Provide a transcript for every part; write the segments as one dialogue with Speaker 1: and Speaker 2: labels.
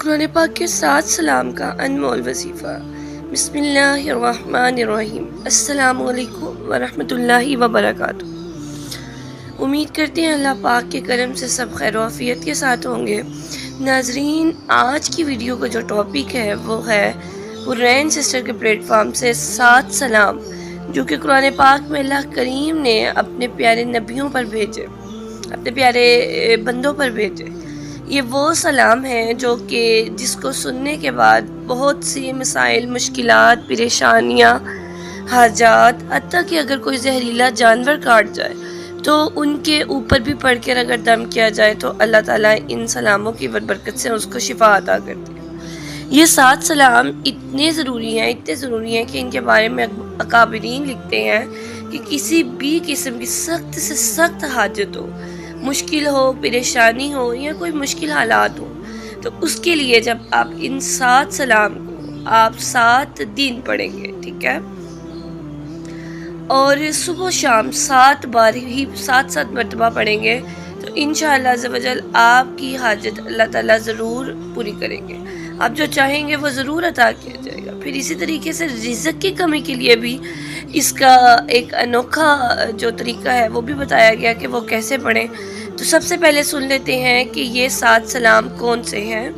Speaker 1: قرآن پاک کے 7 سلام کا انمول وظیفہ۔ بسم اللہ الرحمن الرحیم۔ السلام علیکم ورحمۃ اللہ وبرکاتہ۔ امید کرتے ہیں اللہ پاک کے کرم سے سب خیر و عافیت کے ساتھ ہوں گے۔ ناظرین، آج کی ویڈیو کا جو ٹاپک ہے وہ ہے حرین سسٹر کے پلیٹ فارم سے 7 سلام جو کہ قرآن پاک میں اللہ کریم نے اپنے پیارے نبیوں پر بھیجے، اپنے پیارے بندوں پر بھیجے۔ یہ وہ سلام ہیں جو کہ جس کو سننے کے بعد بہت سی مسائل، مشکلات، پریشانیاں، حاجات، حتیٰ کہ اگر کوئی زہریلا جانور کاٹ جائے تو ان کے اوپر بھی پڑھ کر اگر دم کیا جائے تو اللہ تعالیٰ ان سلاموں کی برکت سے اس کو شفا عطا کرتے ہیں۔ یہ 7 سلام اتنے ضروری ہیں کہ ان کے بارے میں اکابرین لکھتے ہیں کہ کسی بھی قسم کی سخت سے سخت حاجت ہو، مشکل ہو، پریشانی ہو یا کوئی مشکل حالات ہو تو اس کے لیے جب آپ ان 7 سلام کو آپ 7 دن پڑھیں گے، ٹھیک ہے، اور صبح و شام 7 بار ہی 7 مرتبہ پڑھیں گے تو انشاءاللہ عز و جل آپ کی حاجت اللہ تعالیٰ ضرور پوری کریں گے۔ آپ جو چاہیں گے وہ ضرور عطا کیا جائے گا۔ پھر اسی طریقے سے رزق کی کمی کے لیے بھی اس کا ایک انوکھا جو طریقہ ہے وہ بھی بتایا گیا کہ وہ کیسے پڑھیں۔ تو سب سے پہلے سن لیتے ہیں کہ یہ 7 سلام کون سے ہیں۔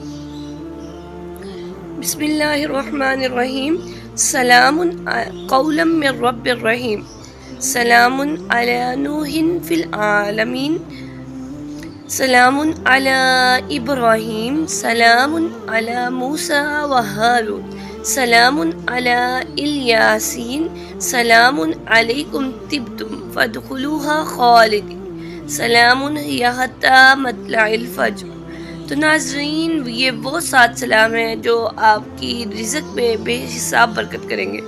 Speaker 1: بسم اللہ الرحمن الرحیم۔ سلام قولا من رب الرحیم، سلام علی نوح فی العالمین، سلام علی ابراہیم، سلام علی موسیٰ و ہارون، سلام علی الیاسین، سلام علیکم طبتم فادخلوها خالدین، سلام ہی حتی مطلع الفجر۔ تو ناظرین، یہ وہ 7 سلام ہیں جو آپ کی رزق میں بے حساب برکت کریں گے،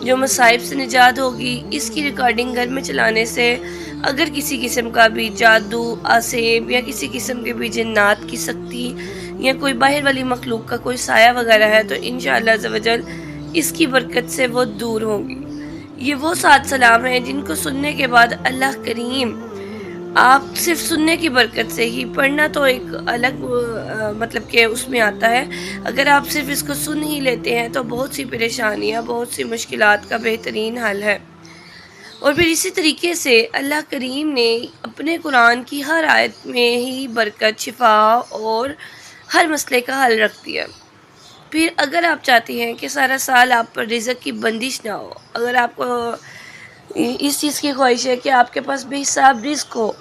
Speaker 1: جو مصائب سے نجات ہوگی۔ اس کی ریکارڈنگ گھر میں چلانے سے اگر کسی قسم کا بھی جادو، آسیب یا کسی قسم کے بھی جنات کی سختی یا کوئی باہر والی مخلوق کا کوئی سایہ وغیرہ ہے تو انشاءاللہ عز و جل اس کی برکت سے وہ دور ہوں گی۔ یہ وہ 7 سلام ہیں جن کو سننے کے بعد اللہ کریم آپ صرف سننے کی برکت سے ہی، پڑھنا تو ایک الگ مطلب کہ اس میں آتا ہے، اگر آپ صرف اس کو سن ہی لیتے ہیں تو بہت سی پریشانیاں، بہت سی مشکلات کا بہترین حل ہے۔ اور پھر اسی طریقے سے اللہ کریم نے اپنے قرآن کی ہر آیت میں ہی برکت، شفا اور ہر مسئلے کا حل رکھ دیا۔ پھر اگر آپ چاہتے ہیں کہ سارا سال آپ پر رزق کی بندش نہ ہو، اگر آپ کو اس چیز کی خواہش ہے کہ آپ کے پاس بے حساب رزق ہو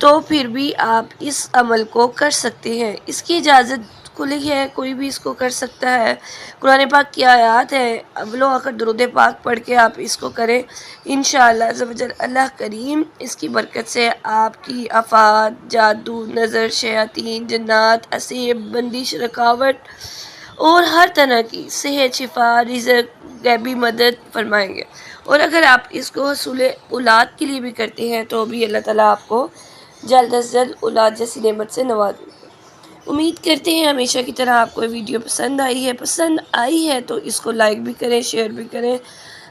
Speaker 1: تو پھر بھی آپ اس عمل کو کر سکتے ہیں۔ اس کی اجازت کھلی ہے، کوئی بھی اس کو کر سکتا ہے۔ قرآن پاک کی آیات ہے، اول و آخر درود پاک پڑھ کے آپ اس کو کریں، انشاءاللہ عز و جل اللہ کریم اس کی برکت سے آپ کی آفات، جادو، نظر، شیاطین، جنات، اسیب، بندش، رکاوٹ اور ہر طرح کی صحت، شفا، رزق، غیبی مدد فرمائیں گے۔ اور اگر آپ اس کو حصول اولاد کے لیے بھی کرتے ہیں تو بھی اللہ تعالیٰ آپ کو جلد از جلد اولاد جیسی نعمت سے نوازیں گے۔ امید کرتے ہیں ہمیشہ کی طرح آپ کو ویڈیو پسند آئی ہے تو اس کو لائک بھی کریں، شیئر بھی کریں،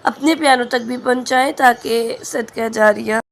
Speaker 1: اپنے پیاروں تک بھی پہنچائیں تاکہ صدقہ جاریہ